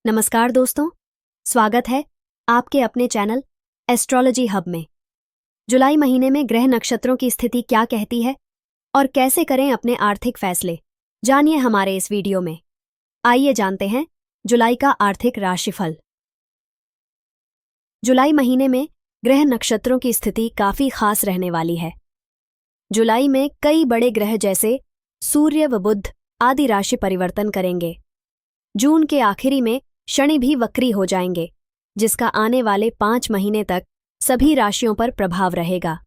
नमस्कार दोस्तों, स्वागत है आपके अपने चैनल एस्ट्रोलॉजी हब में। जुलाई महीने में ग्रह नक्षत्रों की स्थिति क्या कहती है और कैसे करें अपने आर्थिक फैसले, जानिए हमारे इस वीडियो में। आइए जानते हैं जुलाई का आर्थिक राशिफल। जुलाई महीने में ग्रह नक्षत्रों की स्थिति काफी खास रहने वाली है। जुलाई में कई बड़े ग्रह जैसे सूर्य व बुध आदि राशि परिवर्तन करेंगे। जून के आखिरी में शनि भी वक्री हो जाएंगे, जिसका आने वाले 5 महीने तक सभी राशियों पर प्रभाव रहेगा।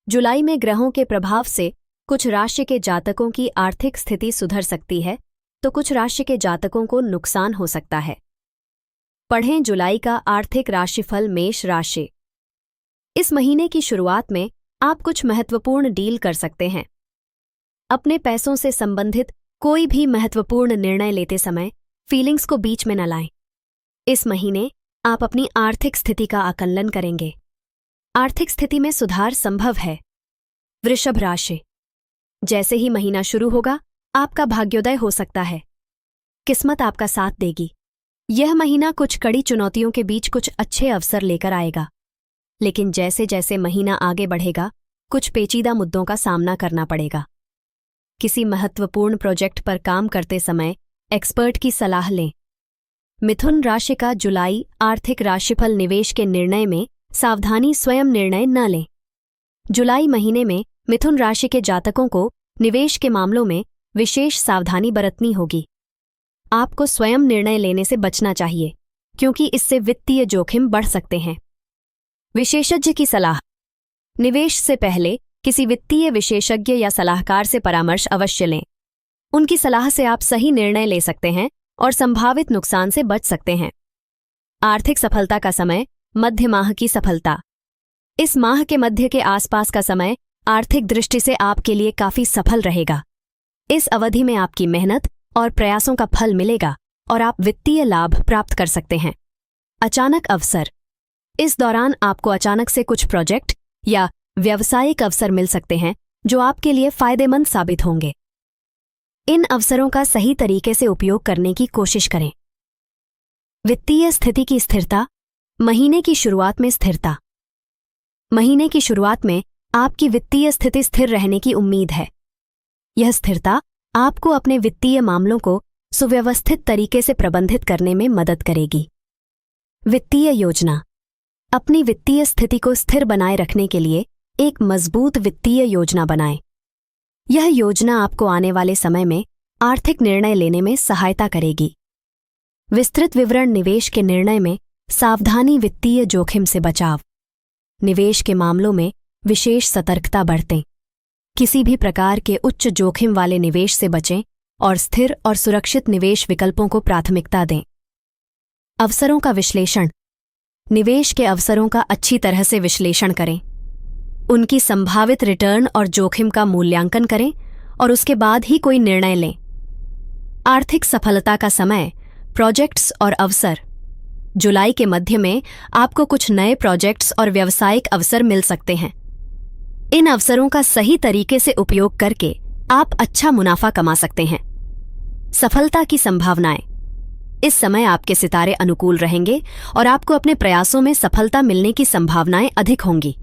जुलाई में ग्रहों के प्रभाव से कुछ राशि के जातकों की आर्थिक स्थिति सुधर सकती है, तो कुछ राशि के जातकों को नुकसान हो सकता है। पढ़ें जुलाई का आर्थिक राशिफल मेष राशि। इस महीने की शुरुआत में आप कुछ महत्वपूर्ण डील कर सकते हैं। अपने पैसों से संबंधित कोई भी महत्वपूर्ण निर्णय लेते समय फीलिंग्स को बीच में न लाएं। इस महीने आप अपनी आर्थिक स्थिति का आकलन करेंगे। आर्थिक स्थिति में सुधार संभव है। वृषभ राशि। जैसे ही महीना शुरू होगा, आपका भाग्योदय हो सकता है। किस्मत आपका साथ देगी। यह महीना कुछ कड़ी चुनौतियों के बीच कुछ अच्छे अवसर लेकर आएगा, लेकिन जैसे जैसे महीना आगे बढ़ेगा, कुछ पेचीदा मुद्दों का सामना करना पड़ेगा। किसी महत्वपूर्ण प्रोजेक्ट पर काम करते समय एक्सपर्ट की सलाह लें। मिथुन राशि का जुलाई आर्थिक राशिफल। निवेश के निर्णय में सावधानी, स्वयं निर्णय न लें। जुलाई महीने में मिथुन राशि के जातकों को निवेश के मामलों में विशेष सावधानी बरतनी होगी। आपको स्वयं निर्णय लेने से बचना चाहिए, क्योंकि इससे वित्तीय जोखिम बढ़ सकते हैं। विशेषज्ञ की सलाह। निवेश से पहले किसी वित्तीय विशेषज्ञ या सलाहकार से परामर्श अवश्य लें। उनकी सलाह से आप सही निर्णय ले सकते हैं और संभावित नुकसान से बच सकते हैं। आर्थिक सफलता का समय मध्य माह की सफलता। इस माह के मध्य के आसपास का समय आर्थिक दृष्टि से आपके लिए काफी सफल रहेगा। इस अवधि में आपकी मेहनत और प्रयासों का फल मिलेगा और आप वित्तीय लाभ प्राप्त कर सकते हैं। अचानक अवसर। इस दौरान आपको अचानक से कुछ प्रोजेक्ट या व्यावसायिक अवसर मिल सकते हैं जो आपके लिए फायदेमंद साबित होंगे। इन अवसरों का सही तरीके से उपयोग करने की कोशिश करें। वित्तीय स्थिति की स्थिरता। महीने की शुरुआत में स्थिरता। महीने की शुरुआत में आपकी वित्तीय स्थिति स्थिर रहने की उम्मीद है। यह स्थिरता आपको अपने वित्तीय मामलों को सुव्यवस्थित तरीके से प्रबंधित करने में मदद करेगी। वित्तीय योजना। अपनी वित्तीय स्थिति को स्थिर बनाए रखने के लिए एक मजबूत वित्तीय योजना बनाएं। यह योजना आपको आने वाले समय में आर्थिक निर्णय लेने में सहायता करेगी। विस्तृत विवरण। निवेश के निर्णय में सावधानी, वित्तीय जोखिम से बचाव। निवेश के मामलों में विशेष सतर्कता बरतें। किसी भी प्रकार के उच्च जोखिम वाले निवेश से बचें और स्थिर और सुरक्षित निवेश विकल्पों को प्राथमिकता दें। अवसरों का विश्लेषण। निवेश के अवसरों का अच्छी तरह से विश्लेषण करें। उनकी संभावित रिटर्न और जोखिम का मूल्यांकन करें और उसके बाद ही कोई निर्णय लें। आर्थिक सफलता का समय। प्रोजेक्ट्स और अवसर। जुलाई के मध्य में आपको कुछ नए प्रोजेक्ट्स और व्यावसायिक अवसर मिल सकते हैं। इन अवसरों का सही तरीके से उपयोग करके आप अच्छा मुनाफा कमा सकते हैं। सफलता की संभावनाएं। इस समय आपके सितारे अनुकूल रहेंगे और आपको अपने प्रयासों में सफलता मिलने की संभावनाएं अधिक होंगी।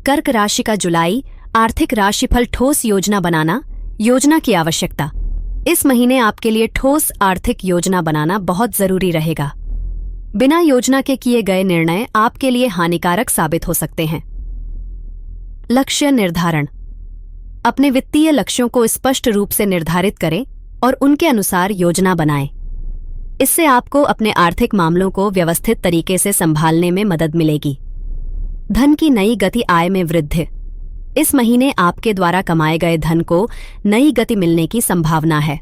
कर्क राशि का जुलाई आर्थिक राशिफल। ठोस योजना बनाना। योजना की आवश्यकता। इस महीने आपके लिए ठोस आर्थिक योजना बनाना बहुत जरूरी रहेगा। बिना योजना के किए गए निर्णय आपके लिए हानिकारक साबित हो सकते हैं। लक्ष्य निर्धारण। अपने वित्तीय लक्ष्यों को स्पष्ट रूप से निर्धारित करें और उनके अनुसार योजना बनाएं। इससे आपको अपने आर्थिक मामलों को व्यवस्थित तरीके से संभालने में मदद मिलेगी। धन की नई गति। आय में वृद्धि। इस महीने आपके द्वारा कमाए गए धन को नई गति मिलने की संभावना है।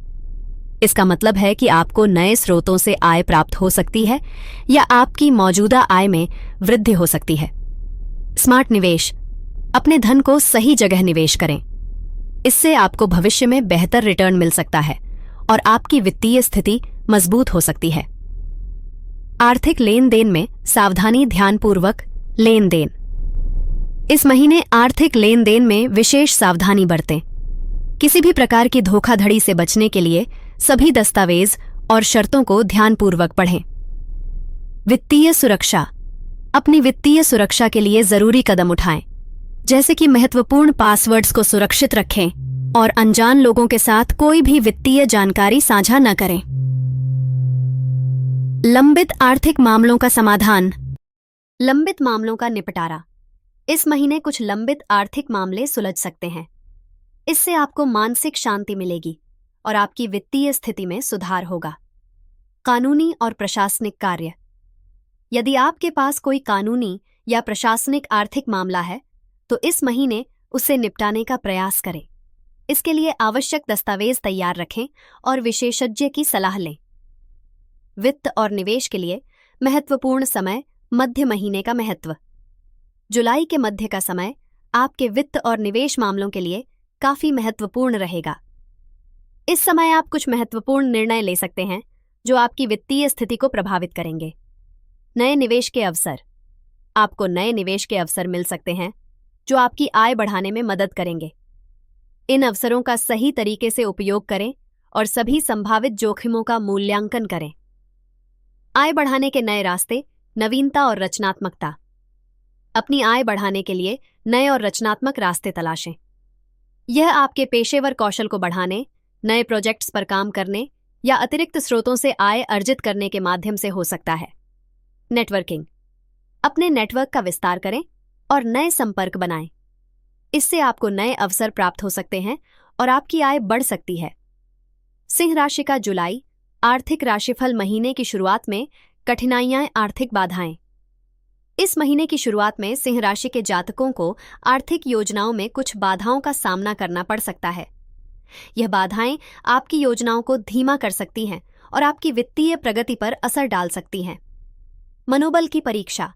इसका मतलब है कि आपको नए स्रोतों से आय प्राप्त हो सकती है या आपकी मौजूदा आय में वृद्धि हो सकती है। स्मार्ट निवेश। अपने धन को सही जगह निवेश करें। इससे आपको भविष्य में बेहतर रिटर्न मिल सकता है और आपकी वित्तीय स्थिति मजबूत हो सकती है। आर्थिक लेन देन में सावधानी, ध्यानपूर्वक लेन देन। इस महीने आर्थिक लेन देन में विशेष सावधानी बरतें। किसी भी प्रकार की धोखाधड़ी से बचने के लिए सभी दस्तावेज और शर्तों को ध्यानपूर्वक पढ़ें। वित्तीय सुरक्षा। अपनी वित्तीय सुरक्षा के लिए जरूरी कदम उठाएं, जैसे कि महत्वपूर्ण पासवर्ड्स को सुरक्षित रखें और अनजान लोगों के साथ कोई भी वित्तीय जानकारी साझा न करें। लंबित आर्थिक मामलों का समाधान। लंबित मामलों का निपटारा। इस महीने कुछ लंबित आर्थिक मामले सुलझ सकते हैं। इससे आपको मानसिक शांति मिलेगी और आपकी वित्तीय स्थिति में सुधार होगा। कानूनी और प्रशासनिक कार्य। यदि आपके पास कोई कानूनी या प्रशासनिक आर्थिक मामला है तो इस महीने उसे निपटाने का प्रयास करें। इसके लिए आवश्यक दस्तावेज तैयार रखें और विशेषज्ञ की सलाह लें। वित्त और निवेश के लिए महत्वपूर्ण समय। मध्य महीने का महत्व। जुलाई के मध्य का समय आपके वित्त और निवेश मामलों के लिए काफी महत्वपूर्ण रहेगा। इस समय आप कुछ महत्वपूर्ण निर्णय ले सकते हैं जो आपकी वित्तीय स्थिति को प्रभावित करेंगे। नए निवेश के अवसर। आपको नए निवेश के अवसर मिल सकते हैं जो आपकी आय बढ़ाने में मदद करेंगे। इन अवसरों का सही तरीके से उपयोग करें और सभी संभावित जोखिमों का मूल्यांकन करें। आय बढ़ाने के नए रास्ते। नवीनता और रचनात्मकता। अपनी आय बढ़ाने के लिए नए और रचनात्मक रास्ते तलाशें। यह आपके पेशेवर कौशल को बढ़ाने, नए प्रोजेक्ट्स पर काम करने या अतिरिक्त स्रोतों से आय अर्जित करने के माध्यम से हो सकता है। नेटवर्किंग। अपने नेटवर्क का विस्तार करें और नए संपर्क बनाएं। इससे आपको नए अवसर प्राप्त हो सकते हैं और आपकी आय बढ़ सकती है। सिंह राशि का जुलाई आर्थिक राशिफल। महीने की शुरुआत में कठिनाइयां, आर्थिक बाधाएं। इस महीने की शुरुआत में सिंह राशि के जातकों को आर्थिक योजनाओं में कुछ बाधाओं का सामना करना पड़ सकता है। यह बाधाएं आपकी योजनाओं को धीमा कर सकती हैं और आपकी वित्तीय प्रगति पर असर डाल सकती हैं। मनोबल की परीक्षा।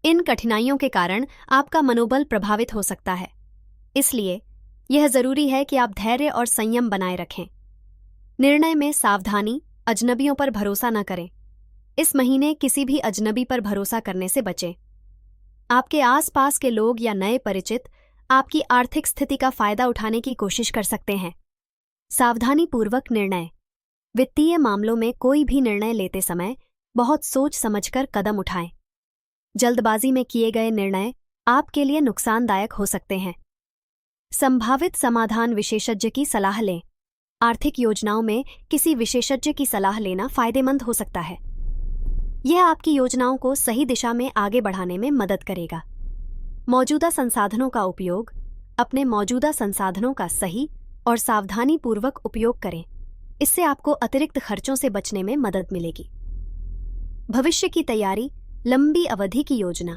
इन कठिनाइयों के कारण आपका मनोबल प्रभावित हो सकता है, इसलिए यह जरूरी है कि आप धैर्य और संयम बनाए रखें। निर्णय में सावधानी। अजनबियों पर भरोसा न करें। इस महीने किसी भी अजनबी पर भरोसा करने से बचें। आपके आसपास के लोग या नए परिचित आपकी आर्थिक स्थिति का फायदा उठाने की कोशिश कर सकते हैं। सावधानीपूर्वक निर्णय। वित्तीय मामलों में कोई भी निर्णय लेते समय बहुत सोच समझकर कदम उठाएं। जल्दबाजी में किए गए निर्णय आपके लिए नुकसानदायक हो सकते हैं। संभावित समाधान। विशेषज्ञ की सलाह लें। आर्थिक योजनाओं में किसी विशेषज्ञ की सलाह लेना फायदेमंद हो सकता है। यह आपकी योजनाओं को सही दिशा में आगे बढ़ाने में मदद करेगा। मौजूदा संसाधनों का उपयोग। अपने मौजूदा संसाधनों का सही और सावधानीपूर्वक उपयोग करें। इससे आपको अतिरिक्त खर्चों से बचने में मदद मिलेगी। भविष्य की तैयारी। लंबी अवधि की योजना।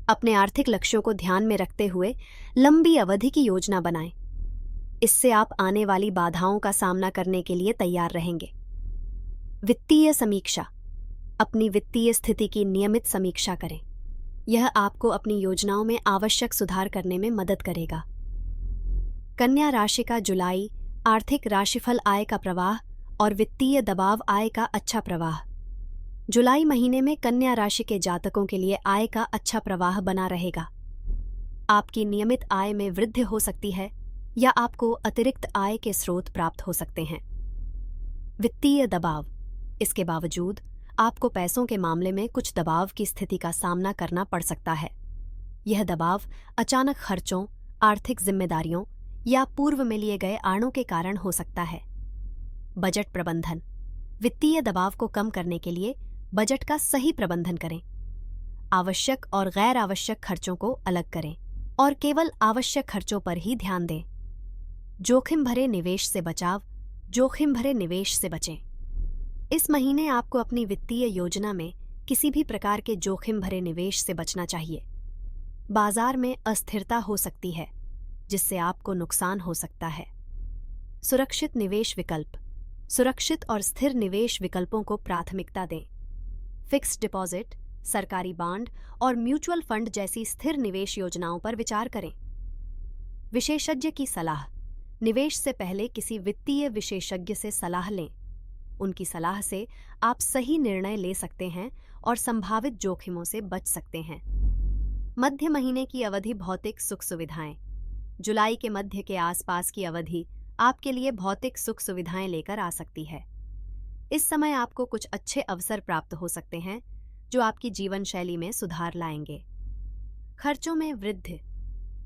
अपने आर्थिक लक्ष्यों को ध्यान में रखते हुए लंबी अवधि की योजना बनाएं। इससे आप आने वाली बाधाओं का सामना करने के लिए तैयार रहेंगे। वित्तीय समीक्षा। अपनी वित्तीय स्थिति की नियमित समीक्षा करें। यह आपको अपनी योजनाओं में आवश्यक सुधार करने में मदद करेगा। कन्या राशि का जुलाई आर्थिक राशिफल। आय का प्रवाह और वित्तीय दबाव। आय का अच्छा प्रवाह। जुलाई महीने में कन्या राशि के जातकों के लिए आय का अच्छा प्रवाह बना रहेगा। आपकी नियमित आय में वृद्धि हो सकती है या आपको अतिरिक्त आय के स्रोत प्राप्त हो सकते हैं। वित्तीय दबाव। इसके बावजूद आपको पैसों के मामले में कुछ दबाव की स्थिति का सामना करना पड़ सकता है। यह दबाव अचानक खर्चों, आर्थिक जिम्मेदारियों या पूर्व में लिए गए आड़ों के कारण हो सकता है। बजट प्रबंधन। वित्तीय दबाव को कम करने के लिए बजट का सही प्रबंधन करें। आवश्यक और गैर आवश्यक खर्चों को अलग करें और केवल आवश्यक खर्चों पर ही ध्यान दें। जोखिम भरे निवेश से बचाव। जोखिम भरे निवेश से बचें। इस महीने आपको अपनी वित्तीय योजना में किसी भी प्रकार के जोखिम भरे निवेश से बचना चाहिए। बाजार में अस्थिरता हो सकती है, जिससे आपको नुकसान हो सकता है। सुरक्षित निवेश विकल्प। सुरक्षित और स्थिर निवेश विकल्पों को प्राथमिकता दें। फिक्स्ड डिपॉजिट, सरकारी बांड और म्यूचुअल फंड जैसी स्थिर निवेश योजनाओं पर विचार करें। विशेषज्ञ की सलाह। निवेश से पहले किसी वित्तीय विशेषज्ञ से सलाह लें। उनकी सलाह से आप सही निर्णय ले सकते हैं और संभावित जोखिमों से बच सकते हैं। मध्य महीने की अवधि। भौतिक सुख सुविधाएं। जुलाई के मध्य के आसपास की अवधि आपके लिए भौतिक सुख सुविधाएं लेकर आ सकती है। इस समय आपको कुछ अच्छे अवसर प्राप्त हो सकते हैं जो आपकी जीवन शैली में सुधार लाएंगे। खर्चों में वृद्धि।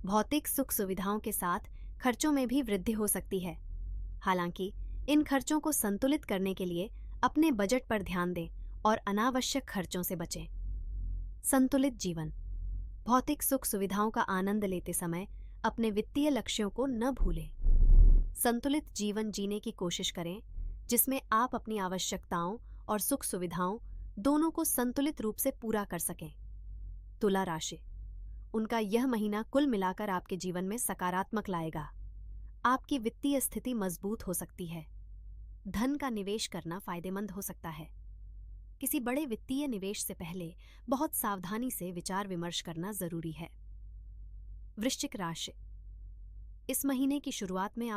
भौतिक सुख सुविधाओं के साथ खर्चों में भी वृद्धि हो सकती है। हालांकि इन खर्चों को संतुलित करने के लिए अपने बजट पर ध्यान दें और अनावश्यक खर्चों से बचें। संतुलित जीवन। भौतिक सुख सुविधाओं का आनंद लेते समय अपने वित्तीय लक्ष्यों को न भूलें। संतुलित जीवन जीने की कोशिश करें जिसमें आप अपनी आवश्यकताओं और सुख सुविधाओं दोनों को संतुलित रूप से पूरा कर सकें। तुला राशि। उनका यह महीना कुल मिलाकर आपके जीवन में सकारात्मक लाएगा। आपकी वित्तीय स्थिति मजबूत हो सकती है। धन का निवेश करना फायदेमंद हो सकता है। किसी बड़े वित्तीय निवेश से पहले बहुत सावधानी से विचार विमर्श करना जरूरी है। वृश्चिक राशि। इस महीने की शुरुआत में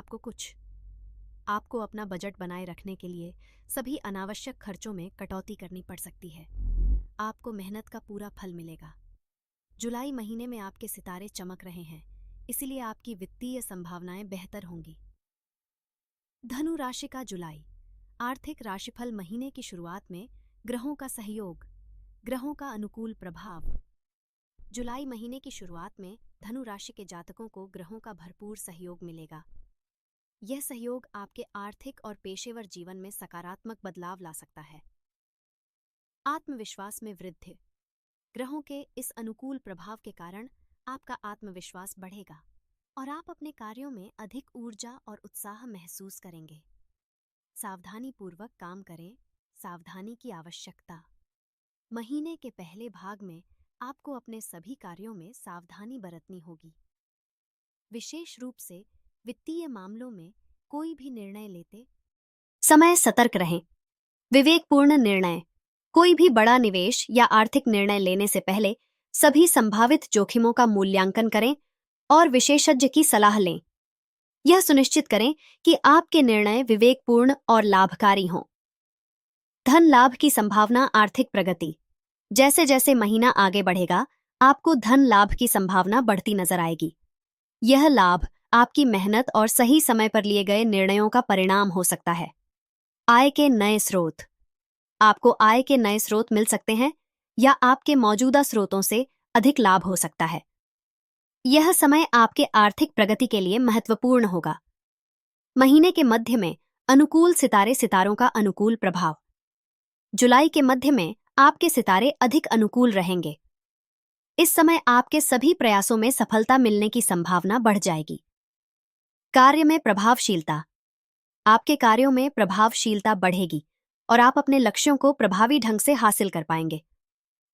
आपको अपना बजट बनाए रखने के लिए सभी अनावश्यक खर्चों में कटौती करनी पड़ सकती है। आपको मेहनत का पूरा फल मिलेगा। जुलाई महीने में आपके सितारे चमक रहे हैं, इसलिए आपकी वित्तीय संभावनाएं बेहतर होंगी। धनु राशि का जुलाई आर्थिक राशिफल। महीने की शुरुआत में ग्रहों का सहयोग, ग्रहों का अनुकूल प्रभाव। जुलाई महीने की शुरुआत में धनु राशि के जातकों को ग्रहों का भरपूर सहयोग मिलेगा। यह सहयोग आपके आर्थिक और पेशेवर जीवन में सकारात्मक बदलाव ला सकता है। आत्मविश्वास में वृद्धि। ग्रहों के इस अनुकूल प्रभाव के कारण आपका आत्मविश्वास बढ़ेगा और आप अपने कार्यों में अधिक ऊर्जा और उत्साह महसूस करेंगे। सावधानीपूर्वक काम करें, सावधानी की आवश्यकता। महीने के पहले भाग में आपको अपने सभी कार्यों में सावधानी बरतनी होगी। विशेष रूप से वित्तीय मामलों में कोई भी निर्णय लेते समय सतर्क रहें। विवेकपूर्ण निर्णय। कोई भी बड़ा निवेश या आर्थिक निर्णय लेने से पहले सभी संभावित जोखिमों का मूल्यांकन करें और विशेषज्ञ की सलाह लें। यह सुनिश्चित करें कि आपके निर्णय विवेकपूर्ण और लाभकारी हों। धन लाभ की संभावना। आर्थिक प्रगति। जैसे जैसे महीना आगे बढ़ेगा, आपको धन लाभ की संभावना बढ़ती नजर आएगी। यह लाभ आपकी मेहनत और सही समय पर लिए गए निर्णयों का परिणाम हो सकता है। आय के नए स्रोत। आपको आय के नए स्रोत मिल सकते हैं या आपके मौजूदा स्रोतों से अधिक लाभ हो सकता है। यह समय आपके आर्थिक प्रगति के लिए महत्वपूर्ण होगा। महीने के मध्य में अनुकूल सितारों का अनुकूल प्रभाव। जुलाई के मध्य में आपके सितारे अधिक अनुकूल रहेंगे। इस समय आपके सभी प्रयासों में सफलता मिलने की संभावना बढ़ जाएगी। कार्य में प्रभावशीलता। आपके कार्यों में प्रभावशीलता बढ़ेगी और आप अपने लक्ष्यों को प्रभावी ढंग से हासिल कर पाएंगे।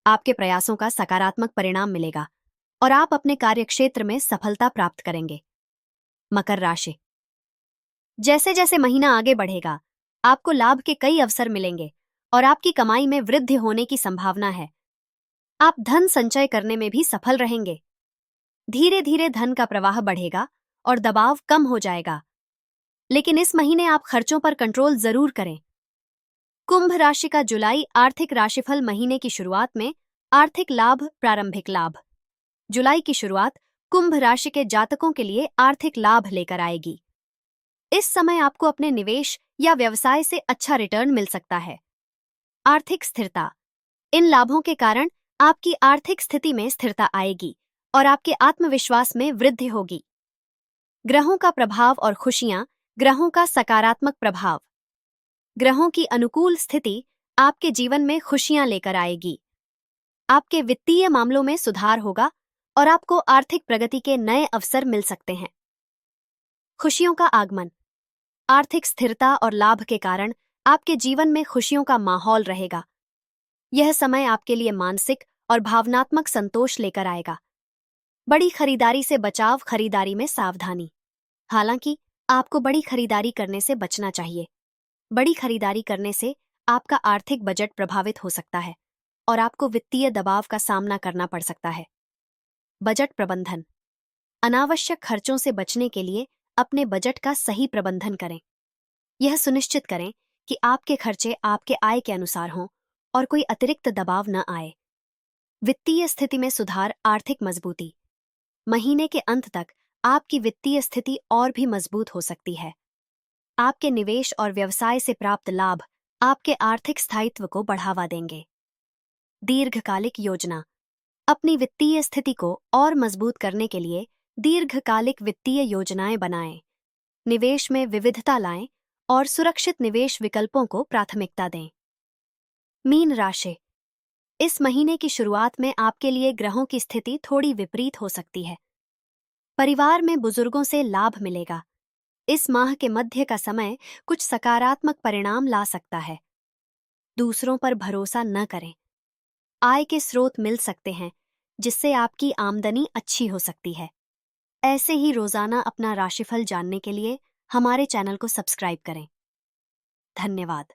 आपके प्रयासों का सकारात्मक परिणाम मिलेगा और आप अपने कार्यक्षेत्र में सफलता प्राप्त करेंगे। मकर राशि। जैसे जैसे महीना आगे बढ़ेगा, आपको लाभ के कई अवसर मिलेंगे और आपकी कमाई में वृद्धि होने की संभावना है। आप धन संचय करने में भी सफल रहेंगे। धीरे धीरे धन का प्रवाह बढ़ेगा और दबाव कम हो जाएगा, लेकिन इस महीने आप खर्चों पर कंट्रोल जरूर करें। कुंभ राशि का जुलाई आर्थिक राशिफल। महीने की शुरुआत में आर्थिक लाभ। प्रारंभिक लाभ। जुलाई की शुरुआत कुंभ राशि के जातकों के लिए आर्थिक लाभ लेकर आएगी। इस समय आपको अपने निवेश या व्यवसाय से अच्छा रिटर्न मिल सकता है। आर्थिक स्थिरता। इन लाभों के कारण आपकी आर्थिक स्थिति में स्थिरता आएगी और आपके आत्मविश्वास में वृद्धि होगी। ग्रहों का प्रभाव और खुशियां। ग्रहों का सकारात्मक प्रभाव। ग्रहों की अनुकूल स्थिति आपके जीवन में खुशियां लेकर आएगी। आपके वित्तीय मामलों में सुधार होगा और आपको आर्थिक प्रगति के नए अवसर मिल सकते हैं। खुशियों का आगमन। आर्थिक स्थिरता और लाभ के कारण आपके जीवन में खुशियों का माहौल रहेगा। यह समय आपके लिए मानसिक और भावनात्मक संतोष लेकर आएगा। बड़ी खरीदारी से बचाव। खरीदारी में सावधानी। हालांकि आपको बड़ी खरीदारी करने से बचना चाहिए। बड़ी खरीदारी करने से आपका आर्थिक बजट प्रभावित हो सकता है और आपको वित्तीय दबाव का सामना करना पड़ सकता है। बजट प्रबंधन। अनावश्यक खर्चों से बचने के लिए अपने बजट का सही प्रबंधन करें। यह सुनिश्चित करें कि आपके खर्चे आपके आय के अनुसार हों और कोई अतिरिक्त दबाव न आए। वित्तीय स्थिति में सुधार। आर्थिक मजबूती। महीने के अंत तक आपकी वित्तीय स्थिति और भी मजबूत हो सकती है। आपके निवेश और व्यवसाय से प्राप्त लाभ आपके आर्थिक स्थायित्व को बढ़ावा देंगे। दीर्घकालिक योजना। अपनी वित्तीय स्थिति को और मजबूत करने के लिए दीर्घकालिक वित्तीय योजनाएं बनाएं। निवेश में विविधता लाएं और सुरक्षित निवेश विकल्पों को प्राथमिकता दें। मीन राशि। इस महीने की शुरुआत में आपके लिए ग्रहों की स्थिति थोड़ी विपरीत हो सकती है। परिवार में बुजुर्गों से लाभ मिलेगा। इस माह के मध्य का समय कुछ सकारात्मक परिणाम ला सकता है। दूसरों पर भरोसा न करें। आय के स्रोत मिल सकते हैं, जिससे आपकी आमदनी अच्छी हो सकती है। ऐसे ही रोजाना अपना राशिफल जानने के लिए हमारे चैनल को सब्सक्राइब करें। धन्यवाद।